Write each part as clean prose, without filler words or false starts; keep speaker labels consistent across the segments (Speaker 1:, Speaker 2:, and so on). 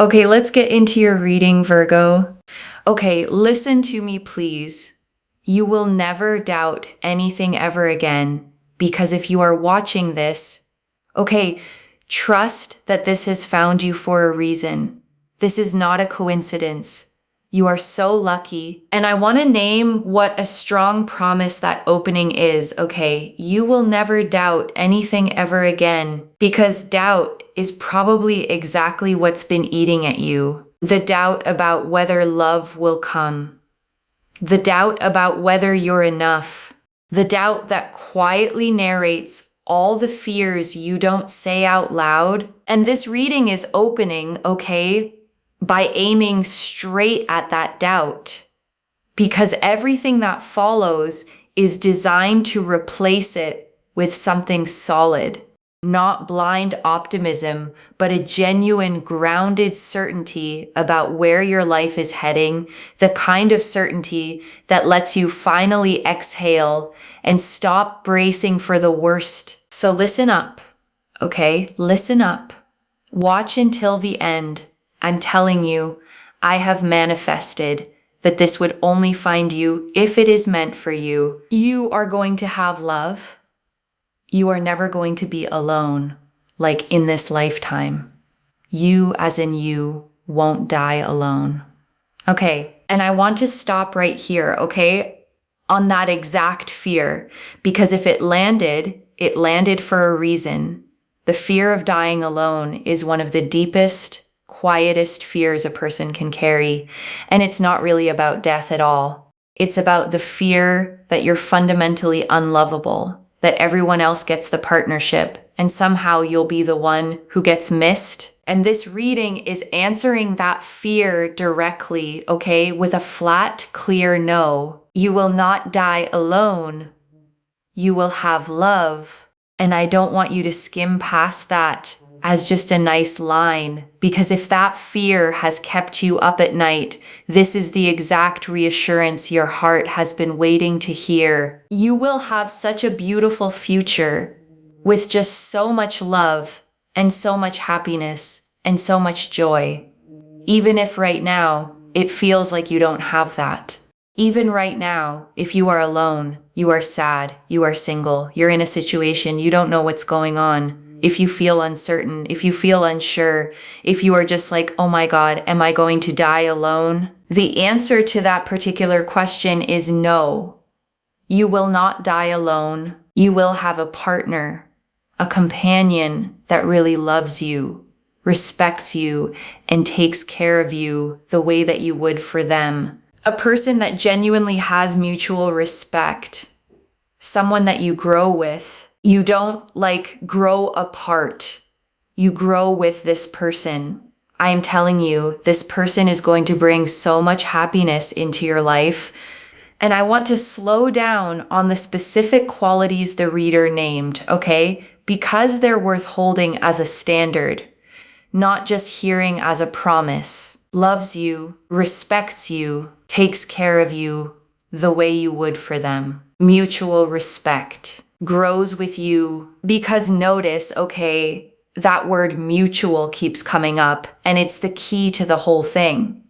Speaker 1: Okay, let's get into your reading, Virgo. Okay, listen to me, please. You will never doubt anything ever again, because if you are watching this, okay, trust that this has found you for a reason. This is not a coincidence. You are so lucky. And I want to name what a strong promise that opening is, okay? You will never doubt anything ever again, because doubt is probably exactly what's been eating at you. The doubt about whether love will come. The doubt about whether you're enough. The doubt that quietly narrates all the fears you don't say out loud. And this reading is opening, okay, by aiming straight at that doubt, because everything that follows is designed to replace it with something solid, not blind optimism, but a genuine grounded certainty about where your life is heading, the kind of certainty that lets you finally exhale and stop bracing for the worst. So listen up, okay? Listen up. Watch until the end. I'm telling you, I have manifested that this would only find you if it is meant for you. You are going to have love. You are never going to be alone, like in this lifetime. You, as in you, won't die alone. Okay, and I want to stop right here, okay, on that exact fear, because if it landed for a reason. The fear of dying alone is one of the deepest, quietest fears a person can carry, and it's not really about death at all. It's about the fear that you're fundamentally unlovable, that everyone else gets the partnership, and somehow you'll be the one who gets missed. And this reading is answering that fear directly, okay, with a flat, clear no. You will not die alone. You will have love. And I don't want you to skim past that as just a nice line, because if that fear has kept you up at night, this is the exact reassurance your heart has been waiting to hear. You will have such a beautiful future with just so much love and so much happiness and so much joy. Even if right now it feels like you don't have that. Even right now, if you are alone, you are sad, you are single, you're in a situation, you don't know what's going on. If you feel uncertain, if you feel unsure, if you are just like, oh my God, am I going to die alone? The answer to that particular question is no. You will not die alone. You will have a partner, a companion that really loves you, respects you, and takes care of you the way that you would for them. A person that genuinely has mutual respect. Someone that you grow with. You don't grow apart. You grow with this person. I am telling you, this person is going to bring so much happiness into your life. And I want to slow down on the specific qualities the reader named, okay? Because they're worth holding as a standard, not just hearing as a promise. Loves you, respects you, takes care of you the way you would for them. Mutual respect. Grows with you, because notice, okay, that word mutual keeps coming up, and it's the key to the whole thing.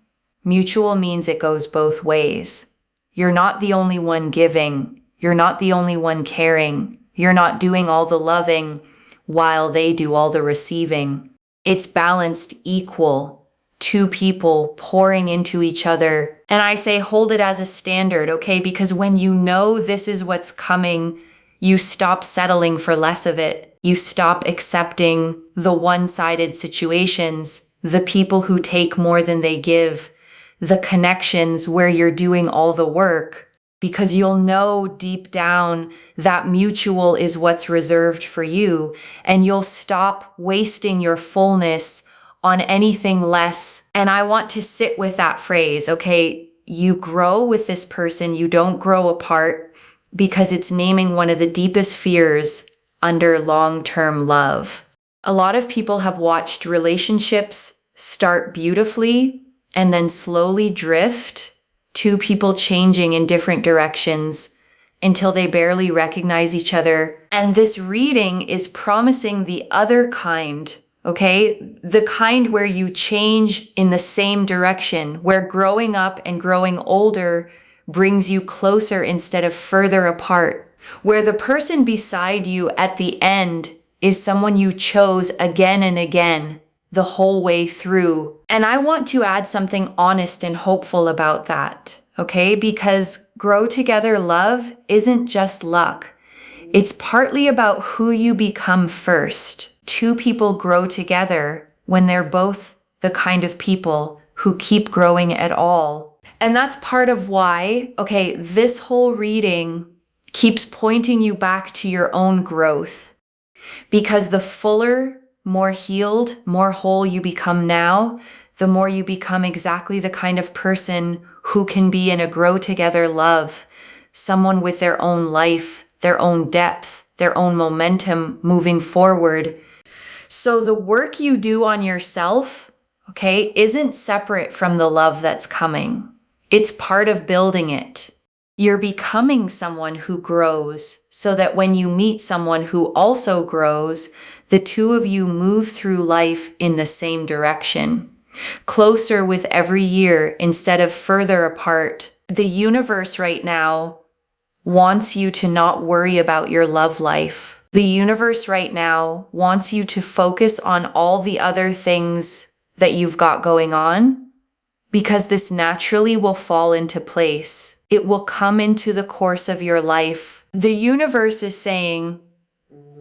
Speaker 1: Mutual means it goes both ways. You're not the only one giving. You're not the only one caring. You're not doing all the loving while they do all the receiving. It's balanced, equal. Two people pouring into each other. And I say hold it as a standard, okay? Because when you know this is what's coming, you stop settling for less of it. You stop accepting the one-sided situations, the people who take more than they give, the connections where you're doing all the work, because you'll know deep down that mutual is what's reserved for you, and you'll stop wasting your fullness on anything less. And I want to sit with that phrase, okay? You grow with this person, you don't grow apart, because it's naming one of the deepest fears under long-term love. A lot of people have watched relationships start beautifully and then slowly drift, two people changing in different directions until they barely recognize each other. And this reading is promising the other kind okay? The kind where you change in the same direction, where growing up and growing older brings you closer instead of further apart, where the person beside you at the end is someone you chose again and again the whole way through. And I want to add something honest and hopeful about that, okay? Because grow together love isn't just luck. It's partly about who you become first. Two people grow together when they're both the kind of people who keep growing at all. And that's part of why, okay, this whole reading keeps pointing you back to your own growth. Because the fuller, more healed, more whole you become now, the more you become exactly the kind of person who can be in a grow together love, someone with their own life, their own depth, their own momentum moving forward. So the work you do on yourself, okay, isn't separate from the love that's coming. It's part of building it. You're becoming someone who grows so that when you meet someone who also grows, the two of you move through life in the same direction, closer with every year instead of further apart. The universe right now wants you to not worry about your love life. The universe right now wants you to focus on all the other things that you've got going on, because this naturally will fall into place. It will come into the course of your life. The universe is saying,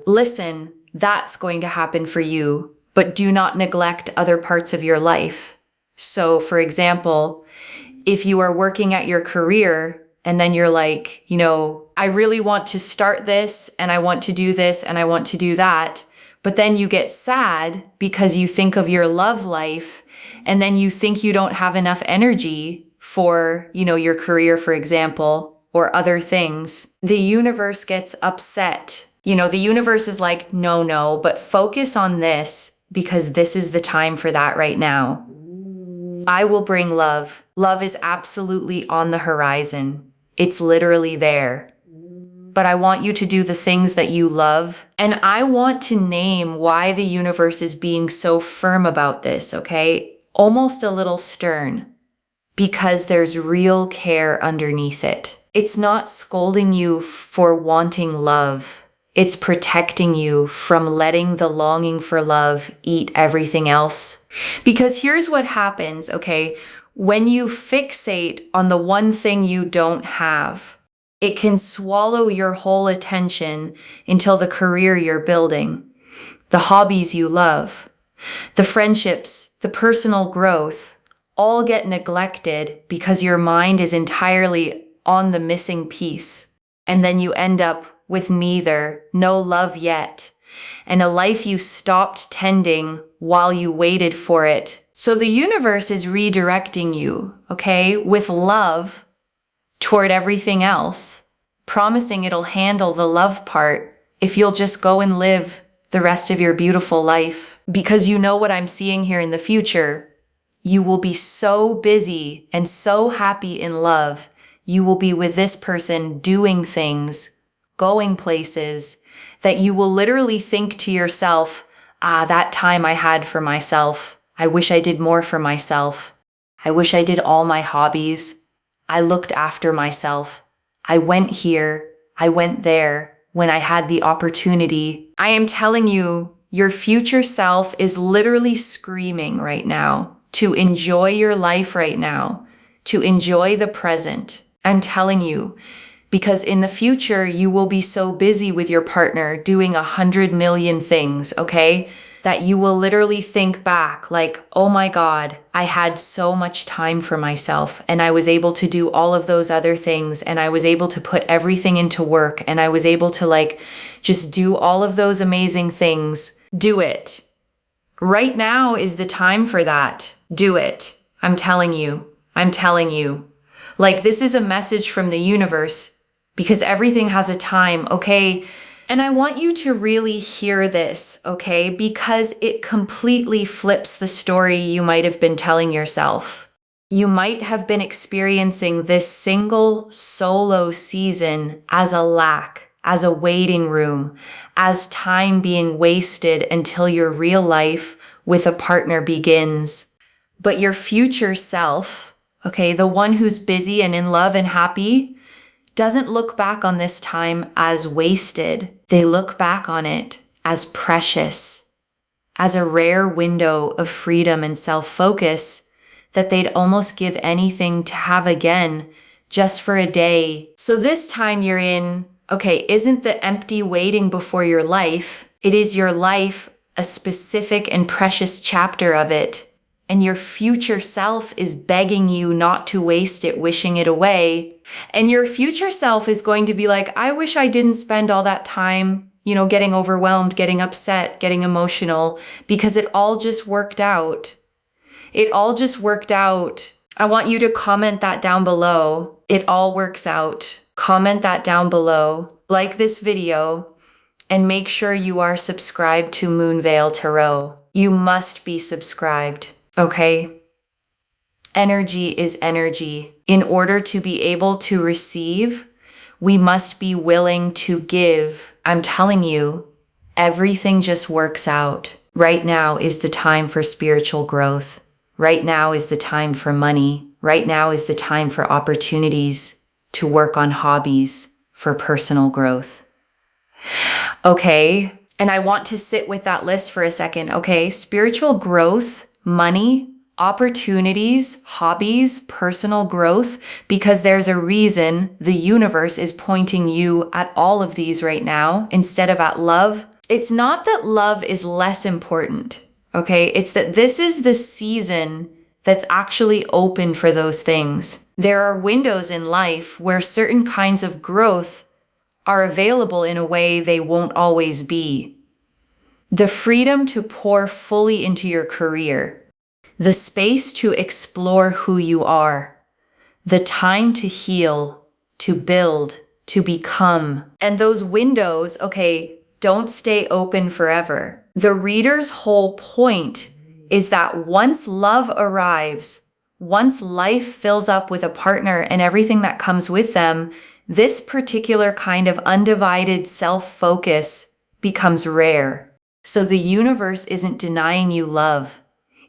Speaker 1: listen, that's going to happen for you, but do not neglect other parts of your life. So, for example, if you are working at your career and then you're like, I really want to start this and I want to do this and I want to do that, but then you get sad because you think of your love life and then you think you don't have enough energy for, your career, for example, or other things. The universe gets upset. The universe is like, no, but focus on this because this is the time for that right now. I will bring love. Love is absolutely on the horizon. It's literally there. But I want you to do the things that you love. And I want to name why the universe is being so firm about this, okay? Almost a little stern. Because there's real care underneath it. It's not scolding you for wanting love. It's protecting you from letting the longing for love eat everything else. Because here's what happens, okay? When you fixate on the one thing you don't have, it can swallow your whole attention until the career you're building, the hobbies you love, the friendships, the personal growth, all get neglected because your mind is entirely on the missing piece. And then you end up with neither, no love yet, and a life you stopped tending while you waited for it. So the universe is redirecting you, okay, with love toward everything else, promising it'll handle the love part if you'll just go and live the rest of your beautiful life. Because you know what I'm seeing here in the future. You will be so busy and so happy in love. You will be with this person doing things, going places, that you will literally think to yourself, that time I had for myself. I wish I did more for myself. I wish I did all my hobbies. I looked after myself. I went here. I went there when I had the opportunity. I am telling you, your future self is literally screaming right now to enjoy your life right now, to enjoy the present. I'm telling you, because in the future, you will be so busy with your partner doing 100 million things, okay? That you will literally think back like, oh my God, I had so much time for myself and I was able to do all of those other things and I was able to put everything into work and I was able to just do all of those amazing things. Do it. Right now is the time for that. Do it. I'm telling you. I'm telling you. This is a message from the universe because everything has a time, okay? And I want you to really hear this, okay? Because it completely flips the story you might have been telling yourself. You might have been experiencing this single solo season as a lack, as a waiting room, as time being wasted until your real life with a partner begins. But your future self, okay, the one who's busy and in love and happy, doesn't look back on this time as wasted. They look back on it as precious, as a rare window of freedom and self-focus that they'd almost give anything to have again just for a day. So this time you're in, okay, isn't the empty waiting before your life. It is your life, a specific and precious chapter of it. And your future self is begging you not to waste it, wishing it away. And your future self is going to be like, I wish I didn't spend all that time, getting overwhelmed, getting upset, getting emotional, because it all just worked out. It all just worked out. I want you to comment that down below. It all works out. Comment that down below. Like this video and make sure you are subscribed to Moonveil Tarot. You must be subscribed, okay? Energy is energy. In order to be able to receive, we must be willing to give. I'm telling you, everything just works out. Right now is the time for spiritual growth. Right now is the time for money. Right now is the time for opportunities to work on hobbies for personal growth. Okay, and I want to sit with that list for a second, okay? Spiritual growth, money, opportunities, hobbies, personal growth, because there's a reason the universe is pointing you at all of these right now instead of at love. It's not that love is less important, okay? It's that this is the season that's actually open for those things. There are windows in life where certain kinds of growth are available in a way they won't always be. The freedom to pour fully into your career, the space to explore who you are, the time to heal, to build, to become. And those windows, okay, don't stay open forever. The reader's whole point is that once love arrives, once life fills up with a partner and everything that comes with them, this particular kind of undivided self-focus becomes rare. So the universe isn't denying you love.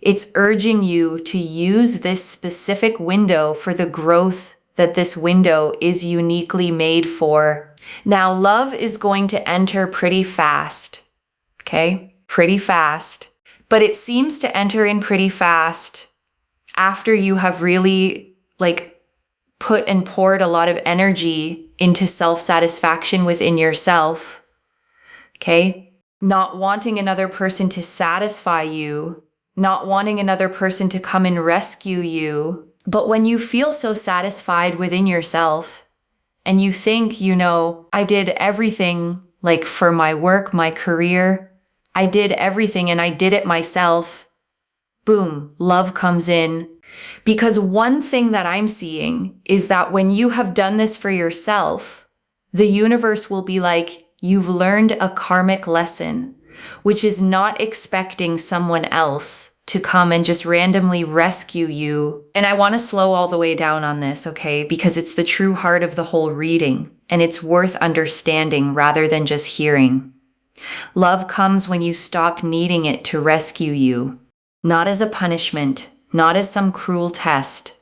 Speaker 1: It's urging you to use this specific window for the growth that this window is uniquely made for. Now, love is going to enter pretty fast, okay? Pretty fast. But it seems to enter in pretty fast after you have really, put and poured a lot of energy into self-satisfaction within yourself, okay? Not wanting another person to satisfy you, not wanting another person to come and rescue you. But when you feel so satisfied within yourself and you think, I did everything, for my work, my career, I did everything and I did it myself, boom, love comes in. Because one thing that I'm seeing is that when you have done this for yourself, the universe will be like, you've learned a karmic lesson, which is not expecting someone else to come and just randomly rescue you. And I want to slow all the way down on this, okay? Because it's the true heart of the whole reading, and it's worth understanding rather than just hearing. Love comes when you stop needing it to rescue you, not as a punishment, not as some cruel test,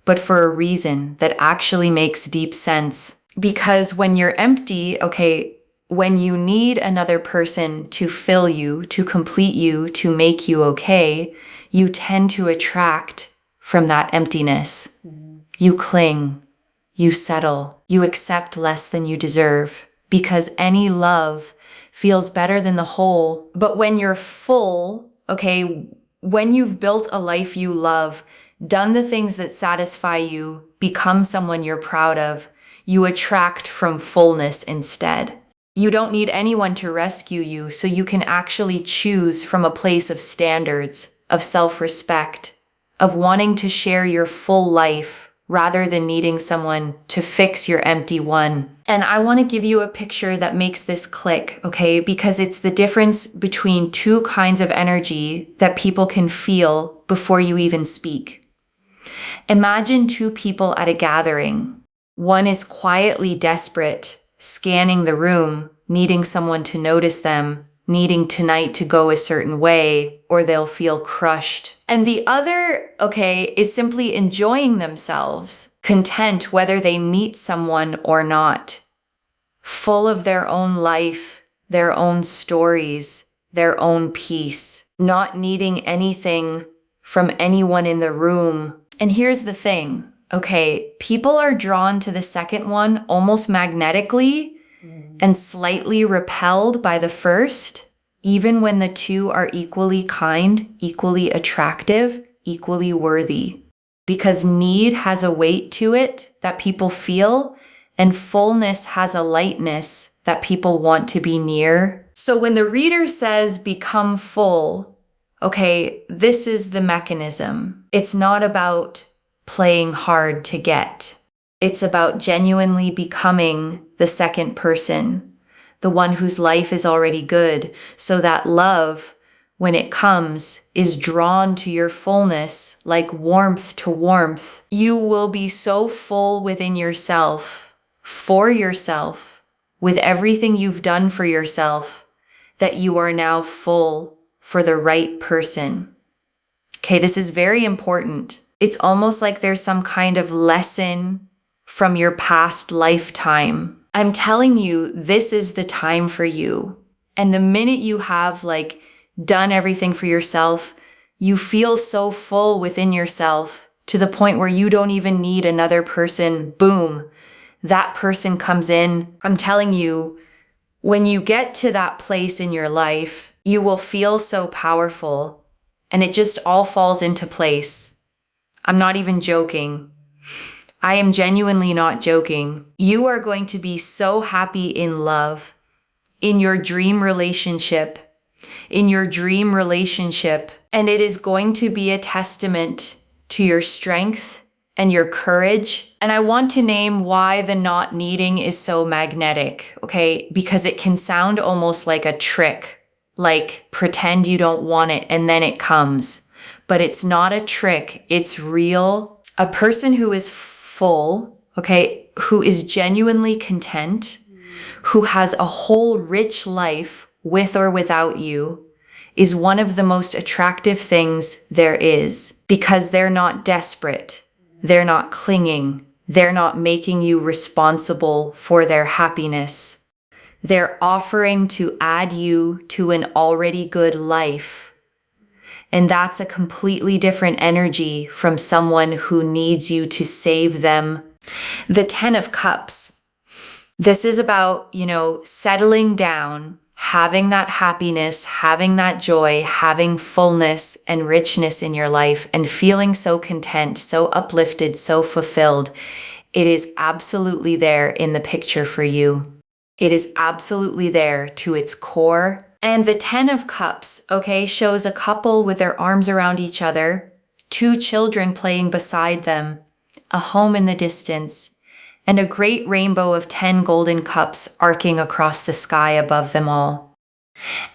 Speaker 1: but for a reason that actually makes deep sense. Because when you're empty, okay, when you need another person to fill you, to complete you, to make you okay, you tend to attract from that emptiness. You cling, you settle, you accept less than you deserve, because any love feels better than the whole. But when you're full, okay, when you've built a life you love, done the things that satisfy you, become someone you're proud of, you attract from fullness instead. You don't need anyone to rescue you, so you can actually choose from a place of standards, of self-respect, of wanting to share your full life rather than needing someone to fix your empty one. And I want to give you a picture that makes this click, okay? Because it's the difference between two kinds of energy that people can feel before you even speak. Imagine two people at a gathering. One is quietly desperate, scanning the room, needing someone to notice them, needing tonight to go a certain way, or they'll feel crushed. And the other, is simply enjoying themselves, content whether they meet someone or not, full of their own life, their own stories, their own peace, not needing anything from anyone in the room. And here's the thing, people are drawn to the second one almost magnetically and slightly repelled by the first, even when the two are equally kind, equally attractive, equally worthy. Because need has a weight to it that people feel, and fullness has a lightness that people want to be near. So when the reader says become full, this is the mechanism. It's not about playing hard to get. It's about genuinely becoming the second person, the one whose life is already good, so that love, when it comes, is drawn to your fullness like warmth to warmth. You will be so full within yourself, for yourself, with everything you've done for yourself, that you are now full for the right person. This is very important. It's almost like there's some kind of lesson from your past lifetime. I'm telling you, this is the time for you. And the minute you have done everything for yourself, you feel so full within yourself to the point where you don't even need another person. Boom, that person comes in. I'm telling you, when you get to that place in your life, you will feel so powerful and it just all falls into place. I'm not even joking. I am genuinely not joking. You are going to be so happy in love, in your dream relationship, and it is going to be a testament to your strength and your courage. And I want to name why the not needing is so magnetic, because it can sound almost like a trick, like pretend you don't want it and then it comes. But it's not a trick, it's real. A person who is full, who is genuinely content, who has a whole rich life with or without you, is one of the most attractive things there is, because they're not desperate, they're not clinging, they're not making you responsible for their happiness. They're offering to add you to an already good life. And that's a completely different energy from someone who needs you to save them. The 10 of Cups. This is about, settling down, having that happiness, having that joy, having fullness and richness in your life, and feeling so content, so uplifted, so fulfilled. It is absolutely there in the picture for you. It is absolutely there to its core. And the 10 of Cups, shows a couple with their arms around each other, 2 children playing beside them, a home in the distance, and a great rainbow of 10 golden cups arcing across the sky above them all.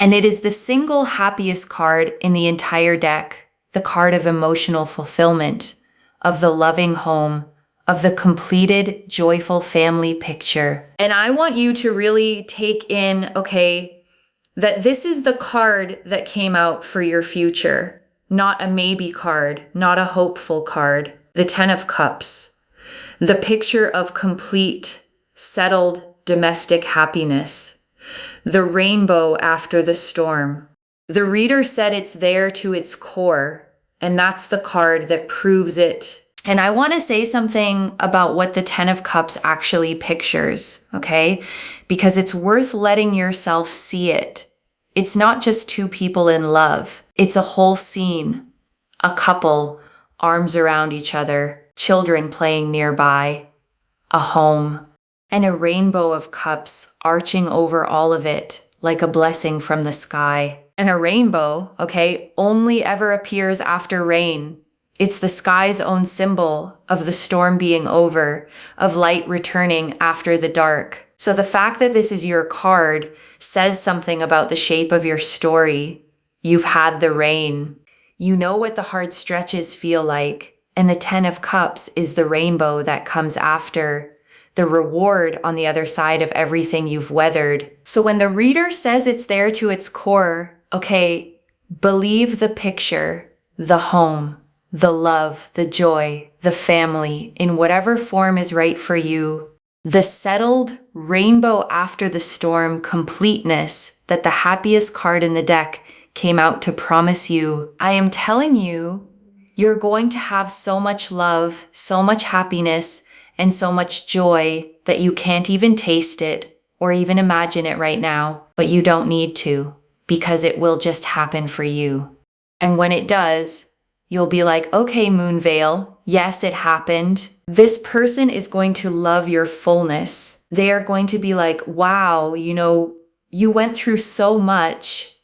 Speaker 1: And it is the single happiest card in the entire deck, the card of emotional fulfillment, of the loving home, of the completed, joyful family picture. And I want you to really take in, that this is the card that came out for your future, not a maybe card, not a hopeful card. The 10 of Cups, the picture of complete, settled domestic happiness, the rainbow after the storm. The reader said it's there to its core, and that's the card that proves it. And I want to say something about what the 10 of Cups actually pictures, because it's worth letting yourself see it. It's not just 2 people in love. It's a whole scene. A couple, arms around each other, children playing nearby, a home, and a rainbow of cups arching over all of it like a blessing from the sky. And a rainbow, only ever appears after rain. It's the sky's own symbol of the storm being over, of light returning after the dark. So the fact that this is your card says something about the shape of your story. You've had the rain. You know what the hard stretches feel like. And the 10 of Cups is the rainbow that comes after. the reward on the other side of everything you've weathered. So when the reader says it's there to its core, okay, believe the picture, the home, the love, the joy, the family, in whatever form is right for you. The settled rainbow after the storm completeness that the happiest card in the deck came out to promise you. I am telling you, you're going to have so much love, so much happiness, and so much joy that you can't even taste it or even imagine it right now, but you don't need to, because it will just happen for you. And when it does, you'll be like, okay, Moonveil, yes, it happened. This person is going to love your fullness. They are going to be like, wow, you went through so much,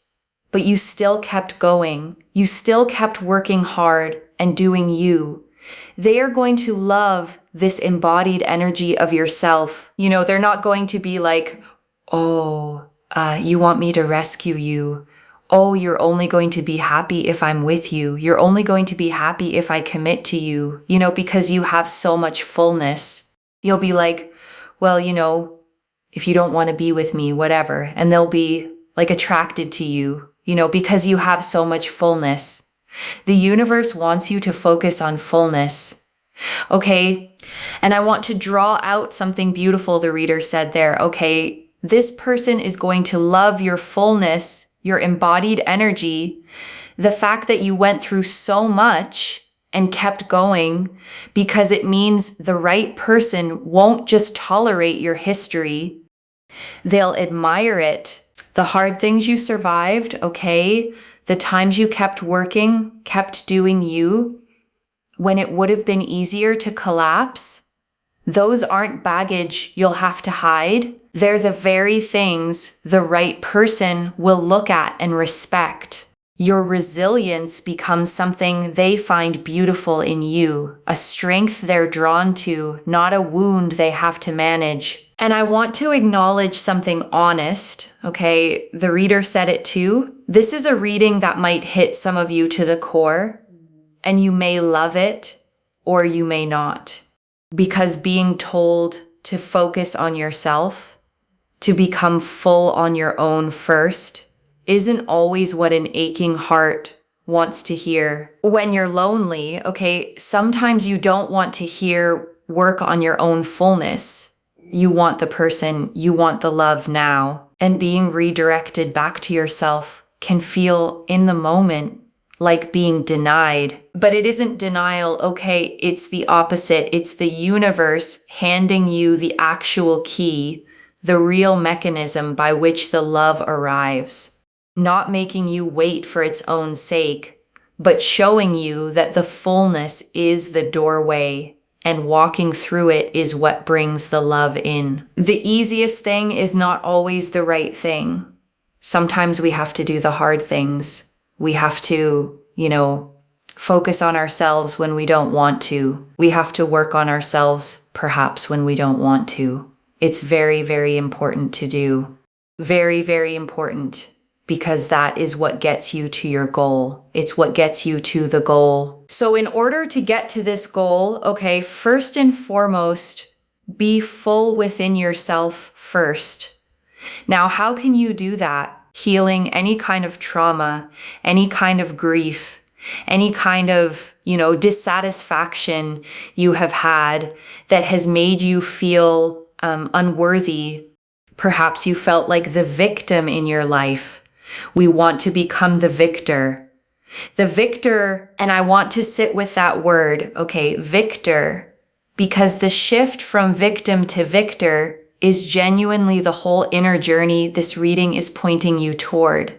Speaker 1: but you still kept going. You still kept working hard and doing you. They are going to love this embodied energy of yourself. They're not going to be like, oh, you want me to rescue you. Oh, you're only going to be happy if I'm with you. You're only going to be happy if I commit to you, because you have so much fullness. You'll be like, well, if you don't want to be with me, whatever. And they'll be like attracted to you, because you have so much fullness. The universe wants you to focus on fullness. Okay. And I want to draw out something beautiful the reader said there. Okay. This person is going to love your fullness, your embodied energy, the fact that you went through so much and kept going, because it means the right person won't just tolerate your history. They'll admire it. The hard things you survived, okay? The times you kept working, kept doing you, when it would have been easier to collapse, those aren't baggage you'll have to hide. They're the very things the right person will look at and respect. Your resilience becomes something they find beautiful in you, a strength they're drawn to, not a wound they have to manage. And I want to acknowledge something honest, okay? The reader said it too. This is a reading that might hit some of you to the core, and you may love it or you may not. Because being told to focus on yourself, to become full on your own first, isn't always what an aching heart wants to hear. When you're lonely, okay, sometimes you don't want to hear work on your own fullness. You want the person, you want the love now. And being redirected back to yourself can feel in the moment like being denied. But it isn't denial, okay, it's the opposite. It's the universe handing you the actual key, the real mechanism by which the love arrives. Not making you wait for its own sake, but showing you that the fullness is the doorway, and walking through it is what brings the love in. The easiest thing is not always the right thing. Sometimes we have to do the hard things. We have to, focus on ourselves when we don't want to. We have to work on ourselves, perhaps, when we don't want to. It's very, very important to do. Very, very important, because that is what gets you to your goal. It's what gets you to the goal. So in order to get to this goal, okay, first and foremost, be full within yourself first. Now, how can you do that? Healing any kind of trauma, any kind of grief, any kind of, dissatisfaction you have had that has made you feel unworthy. Perhaps you felt like the victim in your life. We want to become the victor. The victor, and I want to sit with that word, okay, victor, because the shift from victim to victor is genuinely the whole inner journey this reading is pointing you toward.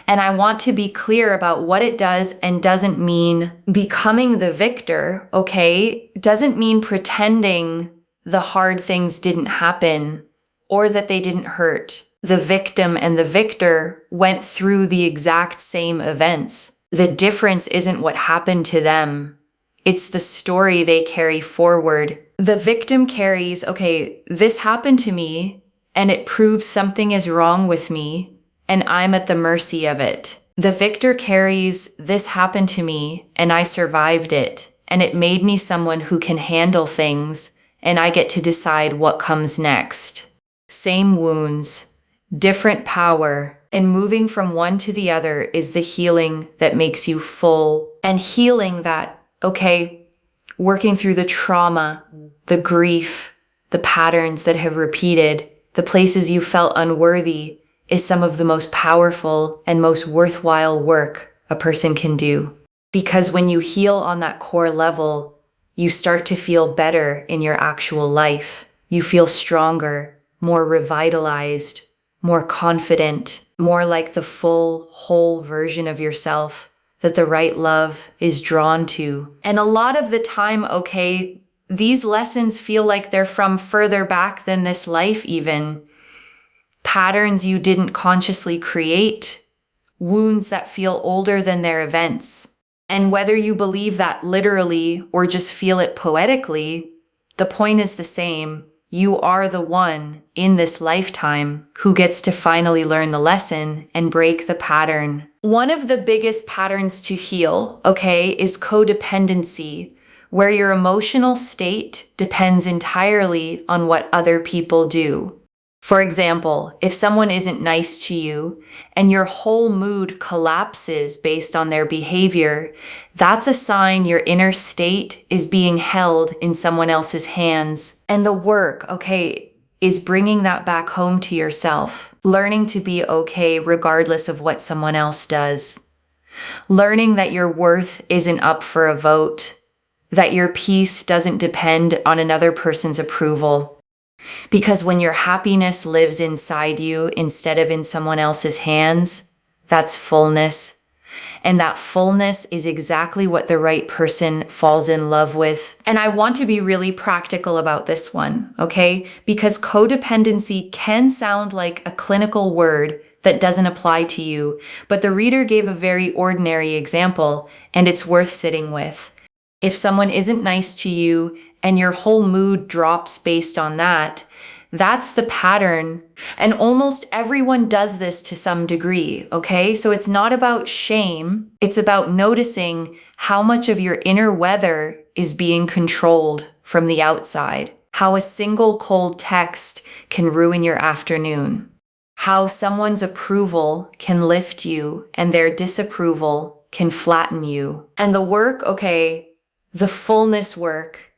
Speaker 1: And I want to be clear about what it does and doesn't mean becoming the victor, okay? Doesn't mean pretending the hard things didn't happen or that they didn't hurt. The victim and the victor went through the exact same events. The difference isn't what happened to them. It's the story they carry forward. The victim carries, okay, this happened to me and it proves something is wrong with me and I'm at the mercy of it. The victor carries, this happened to me and I survived it and it made me someone who can handle things and I get to decide what comes next. Same wounds, different power, and moving from one to the other is the healing that makes you full. And healing that, working through the trauma, the grief, the patterns that have repeated, the places you felt unworthy, is some of the most powerful and most worthwhile work a person can do. Because when you heal on that core level, you start to feel better in your actual life. You feel stronger, more revitalized, more confident, more like the full, whole version of yourself that the right love is drawn to. And a lot of the time, these lessons feel like they're from further back than this life even. Patterns you didn't consciously create, wounds that feel older than their events. And whether you believe that literally or just feel it poetically, the point is the same. You are the one in this lifetime who gets to finally learn the lesson and break the pattern. One of the biggest patterns to heal, is codependency, where your emotional state depends entirely on what other people do. For example, if someone isn't nice to you and your whole mood collapses based on their behavior, that's a sign your inner state is being held in someone else's hands. And the work, is bringing that back home to yourself, learning to be okay regardless of what someone else does, learning that your worth isn't up for a vote, that your peace doesn't depend on another person's approval. Because when your happiness lives inside you instead of in someone else's hands, that's fullness. And that fullness is exactly what the right person falls in love with. And I want to be really practical about this one, Because codependency can sound like a clinical word that doesn't apply to you, but the reader gave a very ordinary example, and it's worth sitting with. If someone isn't nice to you and your whole mood drops based on that, that's the pattern. And almost everyone does this to some degree, So it's not about shame. It's about noticing how much of your inner weather is being controlled from the outside. How a single cold text can ruin your afternoon. How someone's approval can lift you and their disapproval can flatten you. And the work, the fullness work,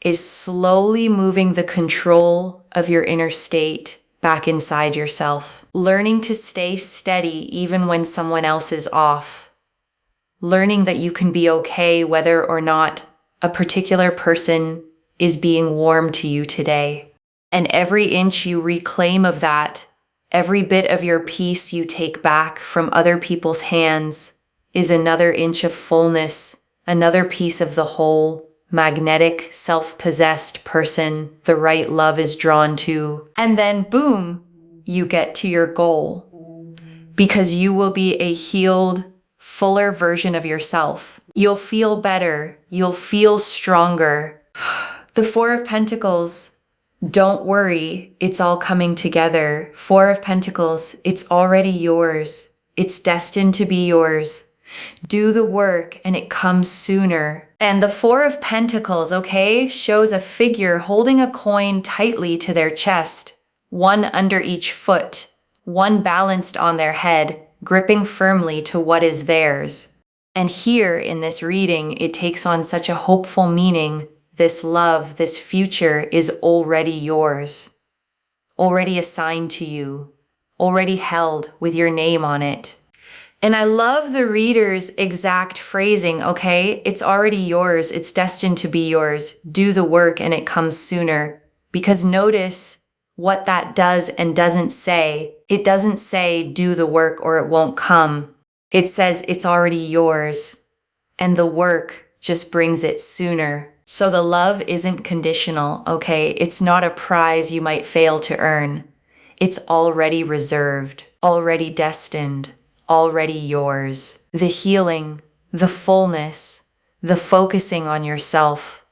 Speaker 1: is slowly moving the control of your inner state back inside yourself. Learning to stay steady even when someone else is off. Learning that you can be okay whether or not a particular person is being warm to you today. And every inch you reclaim of that, every bit of your peace you take back from other people's hands, is another inch of fullness, another piece of the whole, magnetic, self-possessed person the right love is drawn to. And then boom, you get to your goal. Because you will be a healed, fuller version of yourself. You'll feel better. You'll feel stronger. The Four of Pentacles. Don't worry, it's all coming together. Four of Pentacles, it's already yours. It's destined to be yours. Do the work and it comes sooner. And the Four of Pentacles, shows a figure holding a coin tightly to their chest, one under each foot, one balanced on their head, gripping firmly to what is theirs. And here in this reading, it takes on such a hopeful meaning. This love, this future is already yours, already assigned to you, already held with your name on it. And I love the reader's exact phrasing, It's already yours. It's destined to be yours. Do the work and it comes sooner. Because notice what that does and doesn't say. It doesn't say do the work or it won't come. It says it's already yours. And the work just brings it sooner. So the love isn't conditional, It's not a prize you might fail to earn. It's already reserved, already destined. Already yours. The healing, the fullness, the focusing on yourself,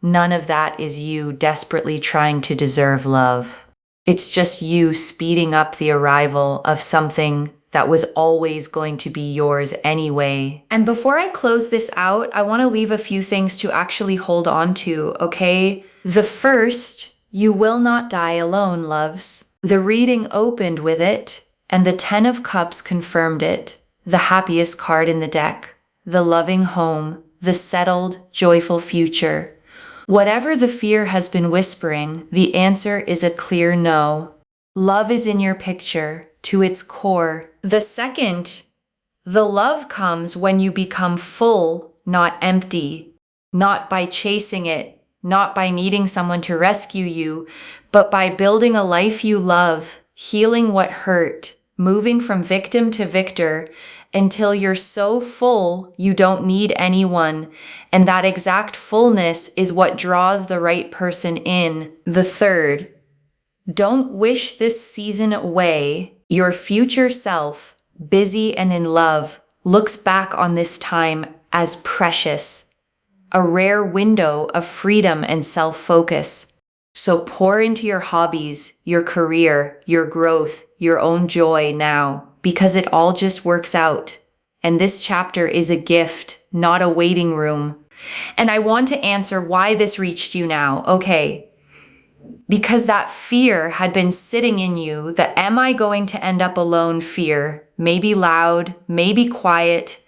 Speaker 1: none of that is you desperately trying to deserve love. It's just you speeding up the arrival of something that was always going to be yours anyway. And before I close this out, I want to leave a few things to actually hold on to, okay? The first, you will not die alone, loves. The reading opened with it, and the Ten of Cups confirmed it. The happiest card in the deck, the loving home, the settled, joyful future. Whatever the fear has been whispering, the answer is a clear no. Love is in your picture, to its core. The second, the love comes when you become full, not empty. Not by chasing it, not by needing someone to rescue you, but by building a life you love, healing what hurt, moving from victim to victor, until you're so full you don't need anyone, and that exact fullness is what draws the right person in. The third, don't wish this season away. Your future self, busy and in love, looks back on this time as precious, a rare window of freedom and self-focus. So pour into your hobbies, your career, your growth, your own joy now, because it all just works out. And this chapter is a gift, not a waiting room. And I want to answer why this reached you now, okay? Because that fear had been sitting in you, the am I going to end up alone fear, maybe loud, maybe quiet,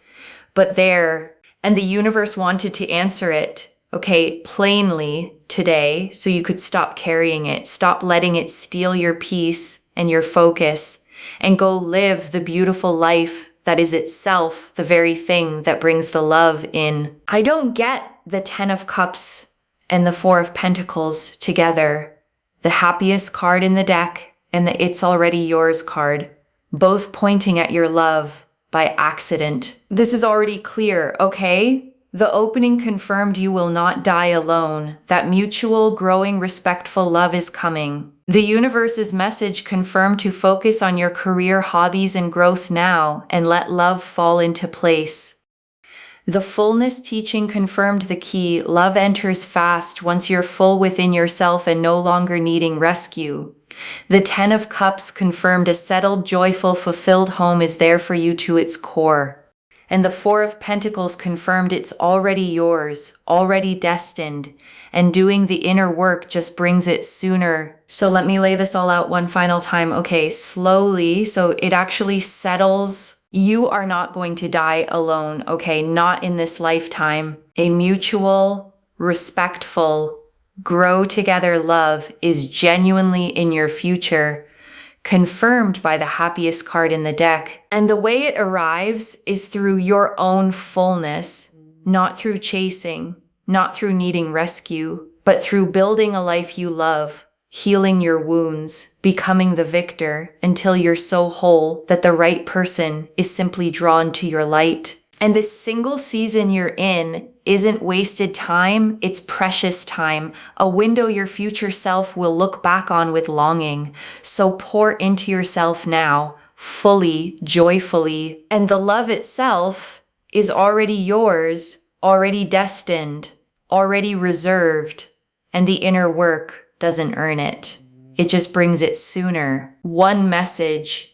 Speaker 1: but there, and the universe wanted to answer it, okay, plainly today, so you could stop carrying it, stop letting it steal your peace and your focus, and go live the beautiful life that is itself the very thing that brings the love in. I don't get the Ten of Cups and the Four of Pentacles together. The happiest card in the deck and the It's Already Yours card, both pointing at your love by accident. This is already clear, okay? The opening confirmed you will not die alone. That mutual, growing, respectful love is coming. The universe's message confirmed to focus on your career, hobbies, and growth now, and let love fall into place. The fullness teaching confirmed the key. Love enters fast once you're full within yourself and no longer needing rescue. The Ten of Cups confirmed a settled, joyful, fulfilled home is there for you to its core. And the Four of Pentacles confirmed it's already yours, already destined, and doing the inner work just brings it sooner. So let me lay this all out one final time. Okay, slowly, so it actually settles. You are not going to die alone, okay? Not in this lifetime. A mutual, respectful, grow together love is genuinely in your future, confirmed by the happiest card in the deck. And the way it arrives is through your own fullness, not through chasing, not through needing rescue, but through building a life you love, healing your wounds, becoming the victor until you're so whole that the right person is simply drawn to your light. And this single season you're in isn't wasted time, it's precious time, a window your future self will look back on with longing. So pour into yourself now, fully, joyfully, and the love itself is already yours, already destined, already reserved, and the inner work doesn't earn it. It just brings it sooner. One message: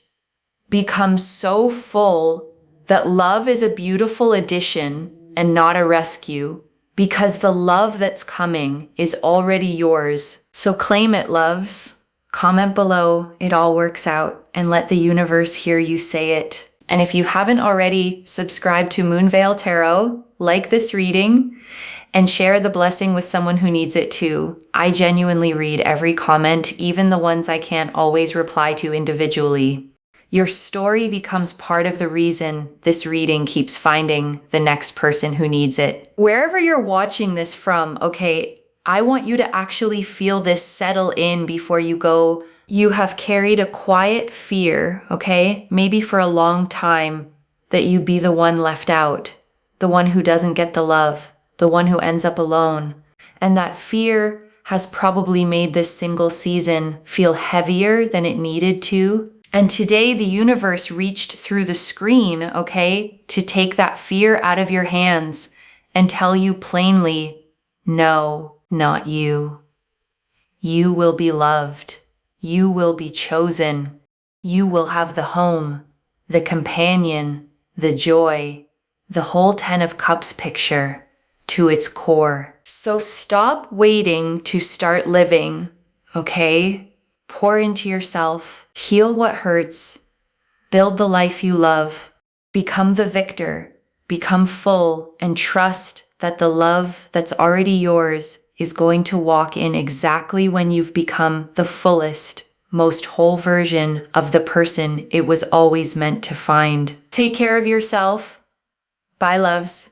Speaker 1: become so full that love is a beautiful addition and not a rescue, because the love that's coming is already yours. So claim it, loves. Comment below, it all works out, and let the universe hear you say it. And if you haven't already, subscribe to Moonveil Tarot, like this reading, and share the blessing with someone who needs it too. I genuinely read every comment, even the ones I can't always reply to individually. Your story becomes part of the reason this reading keeps finding the next person who needs it. Wherever you're watching this from, okay, I want you to actually feel this settle in before you go. You have carried a quiet fear, okay, maybe for a long time, that you be the one left out, the one who doesn't get the love, the one who ends up alone. And that fear has probably made this single season feel heavier than it needed to. And today the universe reached through the screen, okay, to take that fear out of your hands and tell you plainly, no, not you. You will be loved. You will be chosen. You will have the home, the companion, the joy, the whole 10 of Cups picture to its core. So stop waiting to start living, okay? Pour into yourself, heal what hurts, build the life you love, become the victor, become full, and trust that the love that's already yours is going to walk in exactly when you've become the fullest, most whole version of the person it was always meant to find. Take care of yourself. Bye, loves.